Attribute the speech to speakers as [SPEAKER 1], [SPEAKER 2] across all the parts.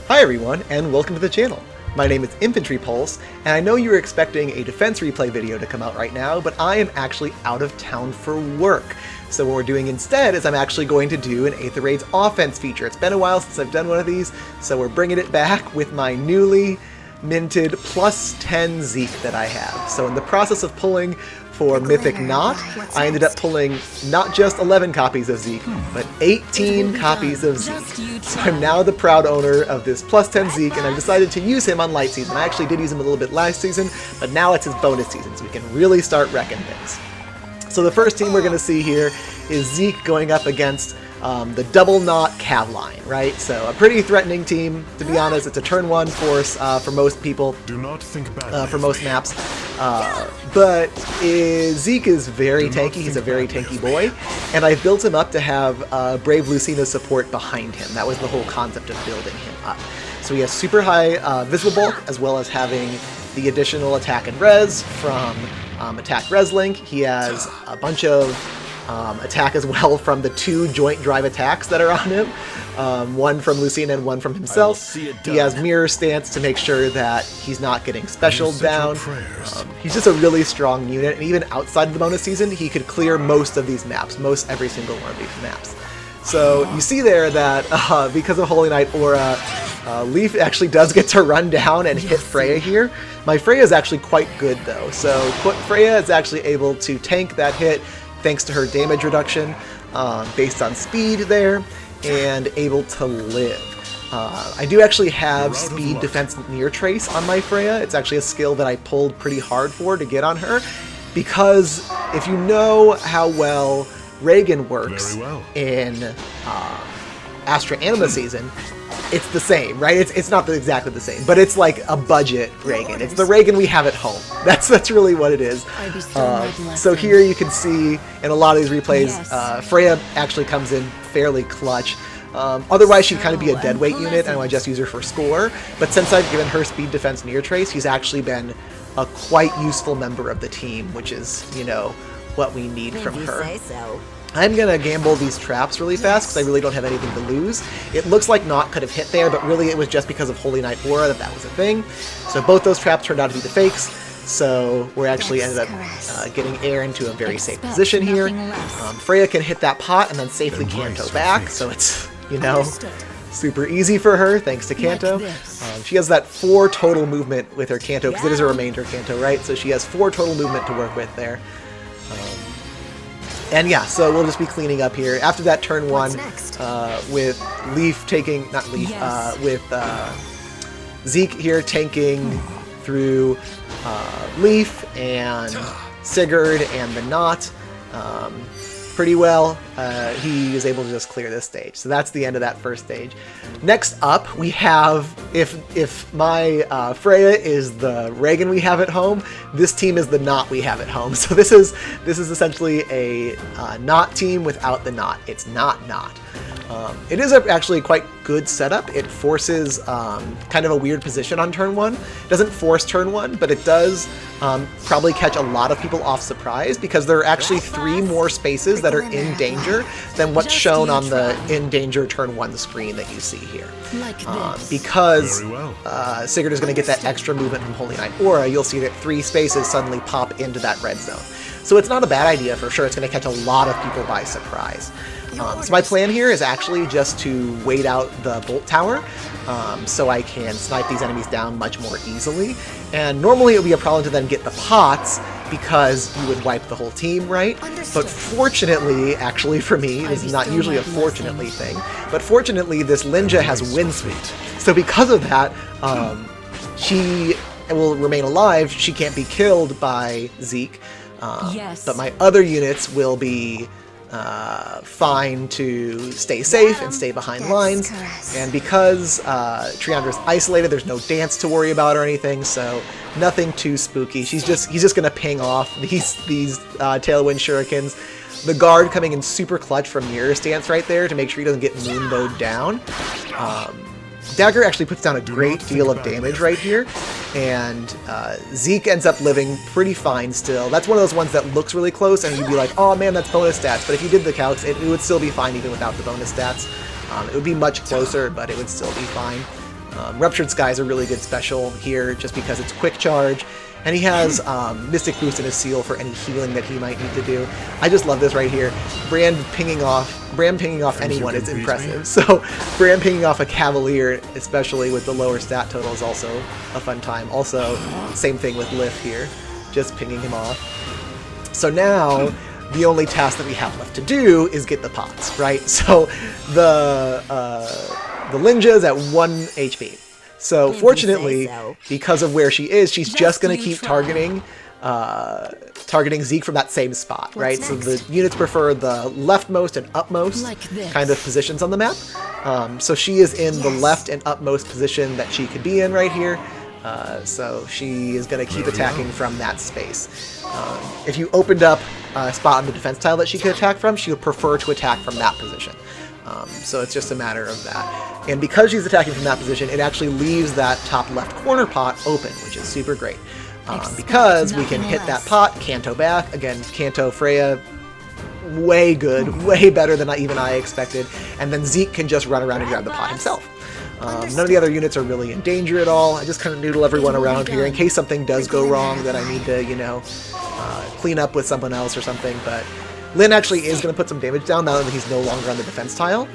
[SPEAKER 1] Hi everyone, and welcome to the channel. My name is Infantry Pulse, and I know you were expecting a defense replay video to come out right now, but I am actually out of town for work. So what we're doing instead is I'm actually going to do an Aether Raids offense feature. It's been a while since I've done one of these, so we're bringing it back with my newly minted plus 10 Zeke that I have. So in the process of pulling for Mythic Nótt, I ended up pulling not just 11 copies of Zeke, but 18 copies of Zeke. So I'm now the proud owner of this plus 10 Zeke, and I've decided to use him on light season. I actually did use him a little bit last season, but now it's his bonus season, so we can really start wrecking things. So the first team we're going to see here is Zeke going up against the double Nótt Cavline, right? So a pretty threatening team, to be honest. It's a turn 1 force for most people,
[SPEAKER 2] Do not think badly
[SPEAKER 1] for most maps. But Zeke is very tanky. He's a very tanky boy, and I built him up to have Brave Lucina's support behind him. That was the whole concept of building him up. So he has super high visible bulk, as well as having the additional attack and res from attack res link. He has a bunch of attack as well from the 2 joint drive attacks that are on him, one from Lucina and one from himself. He has mirror stance to make sure that he's not getting special down. He's just a really strong unit, and even outside of the bonus season, he could clear most of these maps, most every single one of these maps. So you see there that because of Holy Knight Aura, Leaf actually does get to run down and hit Freya here. My Freya is actually quite good though, so Freya is actually able to tank that hit thanks to her damage reduction based on speed there, and able to live. I do actually have speed defense near trace on my Freya. It's actually a skill that I pulled pretty hard for to get on her, because if you know how well Reagan works in Astra Anima season, it's the same, right? It's not exactly the same, but it's like a budget Reagan. It's the Reagan we have at home. That's really what it is. So here you can see in a lot of these replays, Freya actually comes in fairly clutch. Otherwise, she'd kind of be a deadweight unit, and I would just use her for score. But since I've given her speed defense near trace, she's actually been a quite useful member of the team, which is, you know, what we need from her. I'm going to gamble these traps really fast because I really don't have anything to lose. It looks like Nótt could have hit there, but really it was just because of Holy Knight Aura that was a thing. So both those traps turned out to be the fakes. So we're actually ended up getting air into a very safe position here. Freya can hit that pot and then safely Canto back, so it's, you know, super easy for her thanks to Canto. She has that 4 total movement with her Canto, because it is a remainder Canto, right? So she has 4 total movement to work with there. And yeah, so we'll just be cleaning up here. After that turn 1, with Leaf taking, not Leaf, with Zeke here tanking through Leaf and Sigurd and the Nótt pretty well, he is able to just clear this stage. So that's the end of that first stage. Next up, we have, if my Freya is the Reagan we have at home, this team is the Nótt we have at home. So this is essentially a Nótt team without the Nótt. It's not Nótt. It is actually a quite good setup. It forces kind of a weird position on turn 1. It doesn't force turn 1, but it does probably catch a lot of people off surprise, because there are actually 3 more spaces that are in danger than what's shown on the in danger turn 1 screen that you see here. Because Sigurd is going to get that extra movement from Holy Knight Aura, you'll see that 3 spaces suddenly pop into that red zone. So it's not a bad idea for sure. It's going to catch a lot of people by surprise. So my plan here is actually just to wait out the Bolt Tower so I can snipe these enemies down much more easily. And normally it would be a problem to then get the pots, because you would wipe the whole team, right? But fortunately, actually for me, this is not usually a fortunately thing, but fortunately this Linja has Wind Sweep. So because of that, she will remain alive. She can't be killed by Zeke, but my other units will be fine to stay safe and stay behind lines. And because Triandra's isolated, there's no dance to worry about or anything, so nothing too spooky. He's just gonna ping off these Tailwind Shurikens. The guard coming in super clutch from Mirror Stance right there to make sure he doesn't get moonbowed down. Dagger actually puts down a great deal of damage right here, and Zeke ends up living pretty fine still. That's one of those ones that looks really close, and you'd be like, oh man, that's bonus stats, but if you did the calcs, it would still be fine even without the bonus stats. It would be much closer, but it would still be fine. Ruptured Sky is a really good special here just because it's quick charge, and he has Mystic Boost in his seal for any healing that he might need to do. I just love this right here. Bram pinging off anyone is impressive. So Bram pinging off a Cavalier, especially with the lower stat total, is also a fun time. Also, same thing with Lif here, just pinging him off. So now, the only task that we have left to do is get the pots, right? So the Linja's at 1 HP. So fortunately, because of where she is, she's just going to keep targeting Zeke from that same spot, right? So the units prefer the leftmost and upmost kind of positions on the map. So she is in the left and upmost position that she could be in right here. So she is going to keep attacking from that space. If you opened up a spot on the defense tile that she could attack from, she would prefer to attack from that position. So it's just a matter of that. And because she's attacking from that position, it actually leaves that top left corner pot open, which is super great. Because we can hit that pot, Canto back. Again, Canto Freya, way good, way better than even I expected. And then Zeke can just run around and grab the pot himself. None of the other units are really in danger at all. I just kind of noodle everyone around here in case something does go wrong that I need to, you know, clean up with someone else or something. But Lyn actually is going to put some damage down now that he's no longer on the defense tile.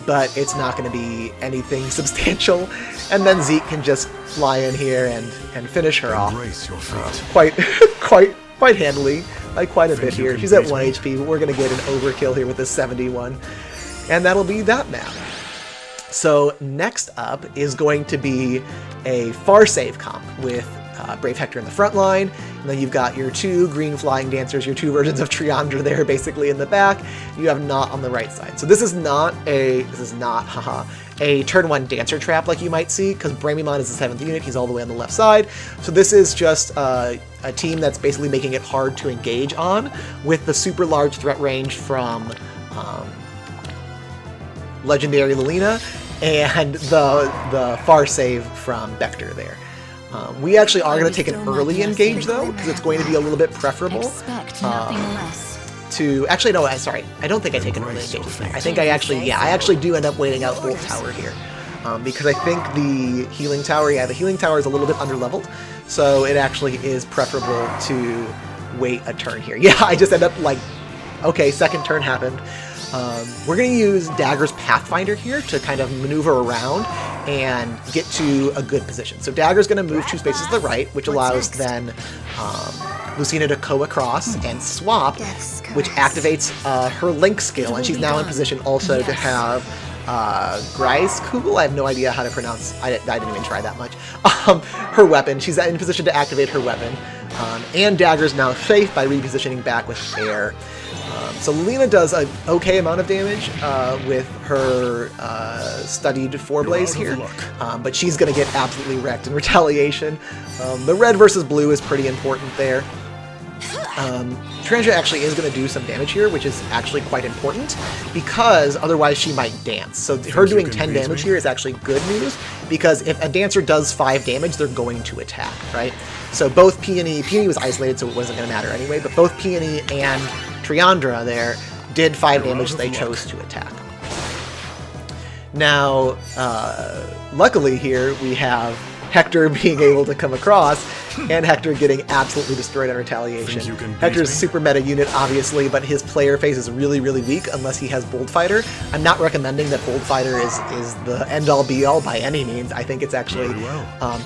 [SPEAKER 1] But it's not going to be anything substantial. And then Zeke can just fly in here and finish her off quite handily, like quite a bit here. She's at 1 HP, but we're going to get an overkill here with this 71. And that'll be that map. So next up is going to be a far save comp with Brave Hector in the front line, and then you've got your two green flying dancers, your two versions of Triandra there basically in the back. You have Nótt on the right side. So this is not a turn 1 dancer trap like you might see, because Bramimon is the 7th unit, he's all the way on the left side. So this is just a team that's basically making it hard to engage on, with the super large threat range from Legendary Lilina and the far save from Vector there. We actually are going to take an early engage though, because it's going to be a little bit preferable to... Actually, no, sorry. I don't think I take an early engage this thing. I think I actually do end up waiting out Bolt Tower here. Because I think the healing tower, the healing tower is a little bit underleveled, so it actually is preferable to wait a turn here. Yeah, I just end up like, okay, second turn happened. We're going to use Dagger's Pathfinder here to kind of maneuver around and get to a good position. So Dagger's going to move 2 spaces to the right, which allows then Lucina to go across and swap, which activates her Link skill, and she's now in position also to have Greiskugel. I have no idea how to pronounce, I didn't even try that much, her weapon. She's in position to activate her weapon, and Dagger's now safe by repositioning back with air. So Lilina does an okay amount of damage with her studied 4-blaze here, but she's going to get absolutely wrecked in retaliation. The red versus blue is pretty important there. Triandra actually is going to do some damage here, which is actually quite important, because otherwise she might dance. So her doing 10 damage here is actually good news, because if a dancer does 5 damage, they're going to attack, right? So both Peony was isolated, so it wasn't going to matter anyway, but both Peony and Triandra there did 5 damage, they chose to attack. Now, luckily here we have Hector being able to come across, and Hector getting absolutely destroyed on retaliation. Hector's a super meta unit, obviously, but his player phase is really, really weak unless he has Bold Fighter. I'm not recommending that Bold Fighter is the end-all be-all by any means. I think it's actually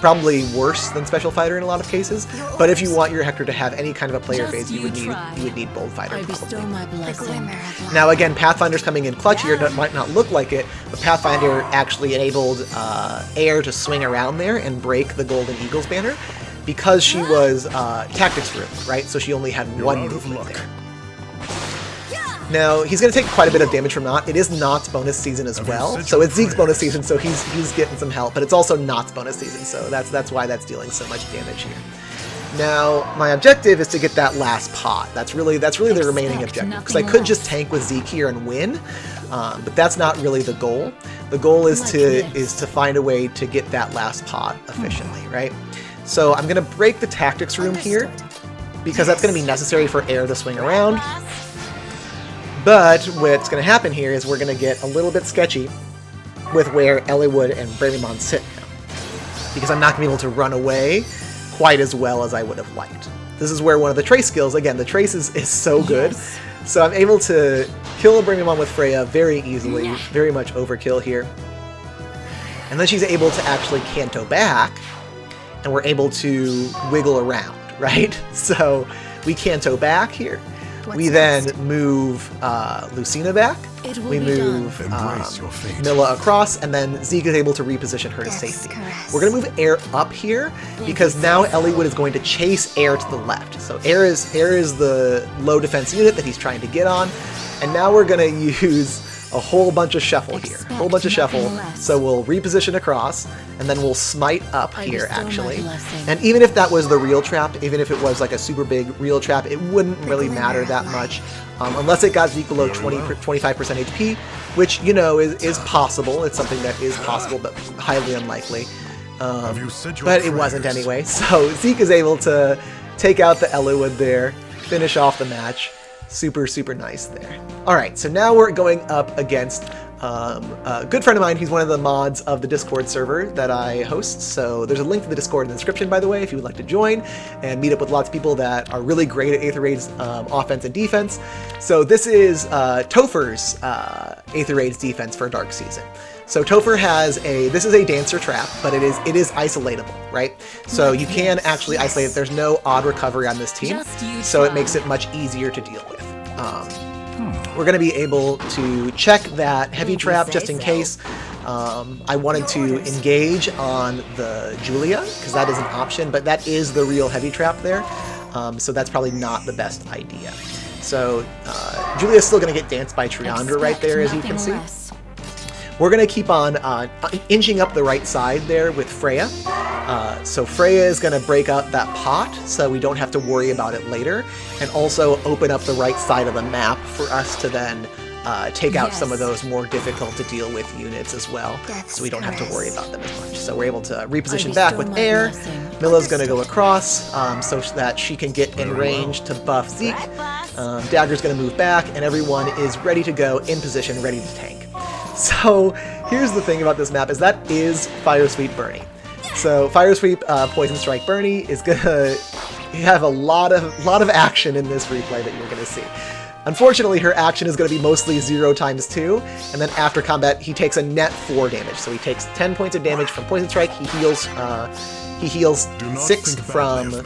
[SPEAKER 1] probably worse than Special Fighter in a lot of cases. But if you want your Hector to have any kind of a player phase, you would need Bold Fighter probably. Now again, Pathfinder's coming in clutch here. It might not look like it, but Pathfinder actually enabled air to swing around there and break the Golden Eagles banner, because she was Tactics Room, right? So she only had 1 movement there. Now, he's going to take quite a bit of damage from Nótt. It is Nótt's bonus season as well. So it's Zeke's bonus season, so he's getting some help, but it's also Nótt's bonus season, so that's why that's dealing so much damage here. Now, my objective is to get that last pot. That's really the remaining objective, because I could just tank with Zeke here and win, but that's not really the goal. The goal is to find a way to get that last pot efficiently, right? So I'm going to break the tactics room here, because that's going to be necessary for air to swing around. But what's going to happen here is we're going to get a little bit sketchy with where Eliwood and Bravemon sit now, because I'm not going to be able to run away quite as well as I would have liked. This is where one of the trace skills, again, the trace is so good, so I'm able to kill a Bravemon with Freya very easily, very much overkill here. And then she's able to actually Canto back, and we're able to wiggle around, right? So we Canto back here. We then move Lucina back. We move Mila across, and then Zeke is able to reposition her to safety. We're going to move Air up here because now Eliwood is going to chase Air to the left. So Air is the low defense unit that he's trying to get on, and now we're going to use a whole bunch of shuffle here. A whole bunch of shuffle. So we'll reposition across, and then we'll smite up here, actually. And even if that was the real trap, even if it was like a super big real trap, it wouldn't really matter that much. Unless it got Zeke below 25% HP, which, you know, is possible. It's something that is possible, but highly unlikely. But it wasn't anyway. So Zeke is able to take out the Eliwood there, finish off the match. Super, super nice there. Alright, so now we're going up against a good friend of mine. He's one of the mods of the Discord server that I host. So there's a link to the Discord in the description, by the way, if you would like to join and meet up with lots of people that are really great at Aether Raids offense and defense. So this is Topher's Aether Raids defense for Dark Season. So Topher has this is a dancer trap, but it is isolatable, right? So you can actually isolate it. There's no odd recovery on this team, so it makes it much easier to deal with. We're going to be able to check that heavy trap just in case. I wanted to engage on the Julia, because that is an option, but that is the real heavy trap there, so that's probably not the best idea. So Julia's still going to get danced by Triandra right there, as you can see. We're going to keep on inching up the right side there with Freya. So Freya is going to break out that pot so we don't have to worry about it later, and also open up the right side of the map for us to then take out some of those more difficult to deal with units as well, so we don't have to worry about them as much. So we're able to reposition back with Air. Mila's going to go across so that she can get in range to buff Zeke. Dagger's going to move back, and everyone is ready to go in position, ready to tank. So here's the thing about this map, is that is Fire Sweep Bernie. So Fire Sweep Poison Strike Bernie is gonna have a lot of action in this replay that you're gonna see. Unfortunately, her action is gonna be mostly 0 times 2, and then after combat he takes a net 4 damage. So he takes 10 points of damage from Poison Strike. He heals 6 from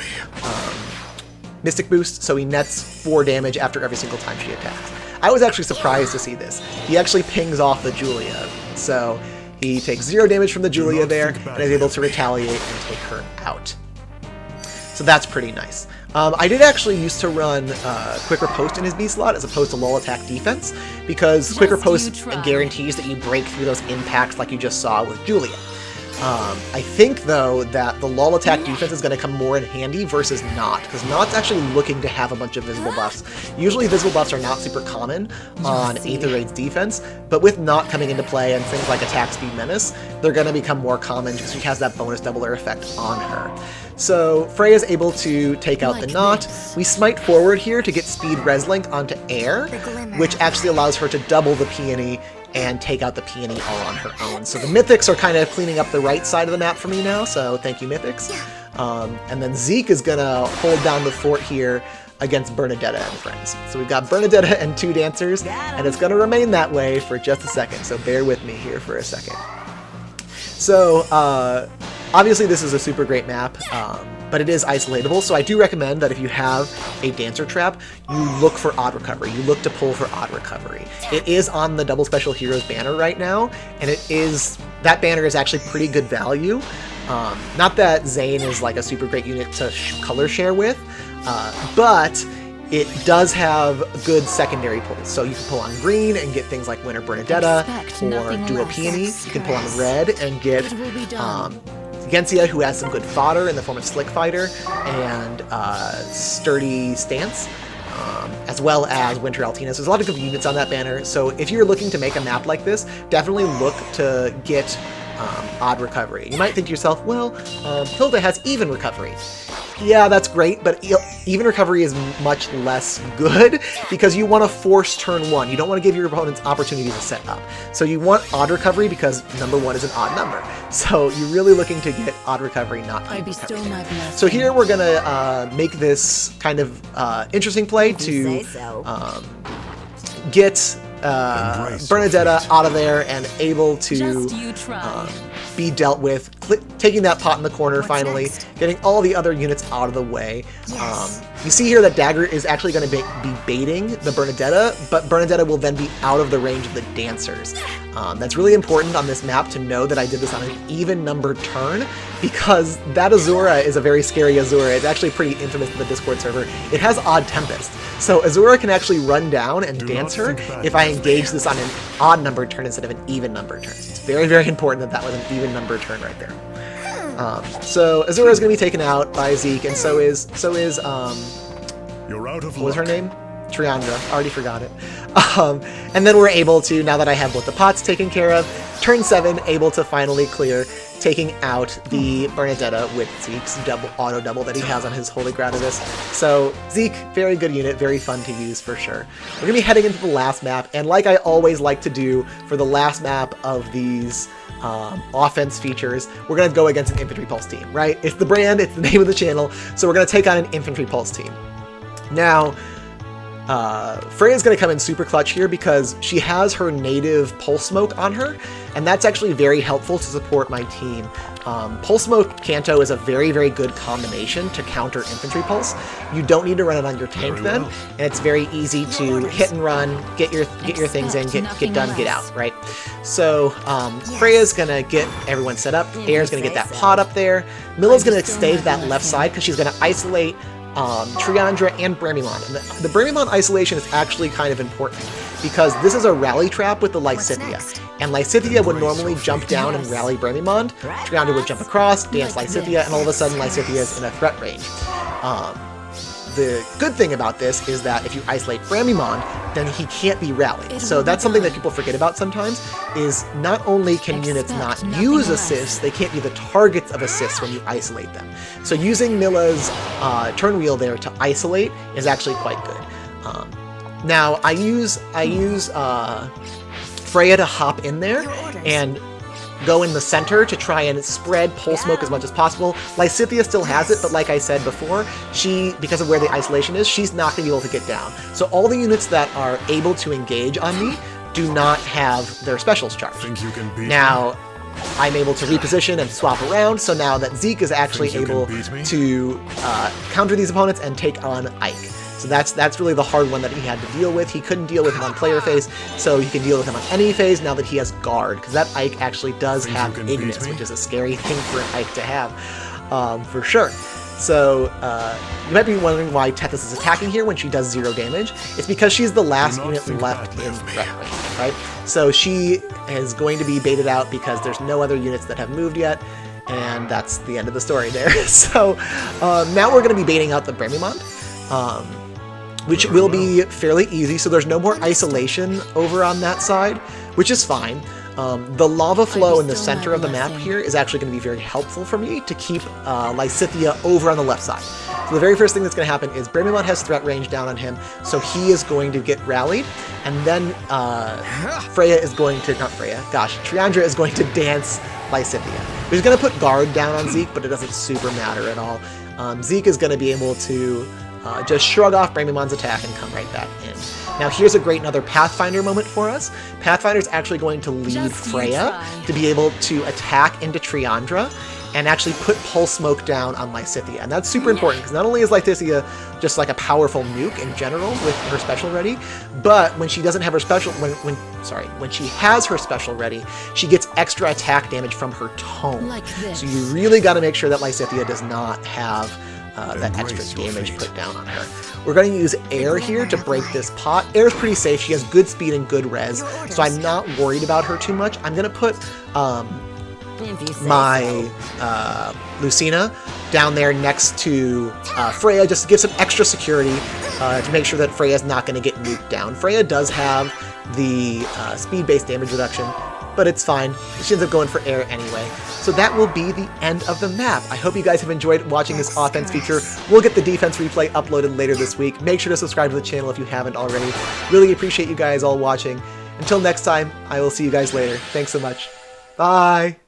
[SPEAKER 1] Mystic Boost, so he nets 4 damage after every single time she attacks. I was actually surprised to see this. He actually pings off the Julia, so he takes 0 damage from the Julia there, and is able to retaliate and take her out. So that's pretty nice. I did actually used to run Quicker Post in his B slot as opposed to lull attack defense, because Quicker Post guarantees that you break through those impacts like you just saw with Julia. I think, though, that the lull attack defense is going to come more in handy versus Nótt, because Nótt's actually looking to have a bunch of visible buffs. Usually visible buffs are not super common on Aether Raids defense, but with Nótt coming into play and things like Attack Speed Menace, they're going to become more common because she has that bonus doubler effect on her. So Freya's able to take out the Nótt. We smite forward here to get Speed Reslink onto Air, which actually allows her to double the Peony and take out the Peony all on her own. So the Mythics are kind of cleaning up the right side of the map for me now, so thank you, Mythics. And then Zeke is going to hold down the fort here against Bernadetta and friends. So we've got Bernadetta and 2 dancers, and it's going to remain that way for just a second, so bear with me here for a second. So, obviously this is a super great map, but it is isolatable, so I do recommend that if you have a dancer trap, you look for odd recovery. You look to pull for odd recovery. It is on the Double Special Heroes banner right now, and that banner is actually pretty good value. Not that Zane is like a super great unit to color share with, but it does have good secondary pulls. So you can pull on green and get things like Winter Bernadetta, or Dual Peony. You can pull on red and get Gensia, who has some good fodder in the form of Slick Fighter and Sturdy Stance, as well as Winter Altina. So there's a lot of good units on that banner. So if you're looking to make a map like this, definitely look to get odd recovery. You might think to yourself, well, Hilda has even recovery. yeah, that's great, but even recovery is much less good because you want to force turn 1. You don't want to give your opponents opportunity to set up. So you want odd recovery because number 1 is an odd number. So you're really looking to get odd recovery, not even recovery. So here we're going to make this kind of interesting play to get Bernadetta out of there and able to be dealt with, taking that pot in the corner finally, getting all the other units out of the way. You see here that Dagger is actually going to be baiting the Bernadetta, but Bernadetta will then be out of the range of the dancers. That's really important on this map to know that I did this on an even numbered turn, because that Azura is a very scary Azura. It's actually pretty infamous in the Discord server. It has Odd Tempest. So Azura can actually run down and dance her if I engage this on an odd numbered turn instead of an even numbered turn. It's very, very important that that was an even numbered turn right there. So Azura is going to be taken out by Zeke, and so is
[SPEAKER 2] You're out of
[SPEAKER 1] what was her name? Triandra. Already forgot it. And then we're able to, now that I have both the pots taken care of, turn 7, able to finally clear, taking out the Bernadetta with Zeke's auto double that he has on his Holy Gravitas. So Zeke, very good unit, very fun to use for sure. We're going to be heading into the last map, and like I always like to do for the last map of these offense features, we're going to go against an Infantry Pulse team, right? It's the brand, it's the name of the channel, so we're going to take on an Infantry Pulse team. Now, Freya's going to come in super clutch here because she has her native Pulse Smoke on her, and that's actually very helpful to support my team. Pulse Smoke Kanto is a very, very good combination to counter Infantry Pulse. You don't need to run it on your tank then, and it's very easy to hit and run, get your things in, get done, get out, right? So Freya's going to get everyone set up. Air's going to get that pot up there. Mila's going to stay to that left side because she's going to isolate Triandra and Bramimon. And the Bramimon isolation is actually kind of important because this is a rally trap with the Lysithea. And Lysithea would normally jump down and rally Bramimon. Triandra would jump across, dance Lysithea, and all of a sudden Lysithea is in a threat range. The good thing about this is that if you isolate Bramimon, then he can't be rallied. So that's something that people forget about sometimes, is not only can units not use assists, they can't be the targets of assists when you isolate them. So using Mila's turn wheel there to isolate is actually quite good. Now, I use Freya to hop in there and go in the center to try and spread Pulse Smoke as much as possible. Lysithea still has it, but like I said before, she, because of where the isolation is, she's not going to be able to get down. So all the units that are able to engage on me do not have their specials charged. Now, I'm able to reposition and swap around, so now that Zeke is actually able to counter these opponents and take on Ike. So that's really the hard one that he had to deal with. He couldn't deal with him on player phase, so he can deal with him on any phase now that he has guard, because that Ike actually does have Ignis, which is a scary thing for an Ike to have, for sure. So you might be wondering why Tethys is attacking here when she does 0 damage. It's because she's the last unit left in threat range, right? So she is going to be baited out because there's no other units that have moved yet, and that's the end of the story there. So now we're going to be baiting out the Bramimon, which will be fairly easy, so there's no more isolation over on that side, which is fine. The lava flow in the center of the map here is actually going to be very helpful for me to keep Lysithea over on the left side. So the very first thing that's going to happen is Bramimon has threat range down on him, so he is going to get rallied, and then Freya is going to, Triandra is going to dance Lysithea. He's going to put guard down on Zeke, but it doesn't super matter at all. Zeke is going to be able to just shrug off Bramimon's attack and come right back in. Now here's a great another Pathfinder moment for us. Pathfinder's actually going to lead Freya to be able to attack into Triandra and actually put Pulse Smoke down on Lysithea. And that's super important because not only is Lysithea just like a powerful nuke in general with her special ready, but when she doesn't have her special, when she has her special ready, she gets extra attack damage from her tome. So you really got to make sure that Lysithea does not have that extra damage put down on her. We're going to use Air here to break this pot. Air's pretty safe. She has good speed and good res, so I'm not worried about her too much. I'm going to put my Lucina down there next to Freya just to give some extra security to make sure that Freya's not going to get nuked down. Freya does have the speed-based damage reduction, but it's fine. She ends up going for air anyway. So that will be the end of the map. I hope you guys have enjoyed watching this offense feature. We'll get the defense replay uploaded later this week. Make sure to subscribe to the channel if you haven't already. Really appreciate you guys all watching. Until next time, I will see you guys later. Thanks so much. Bye!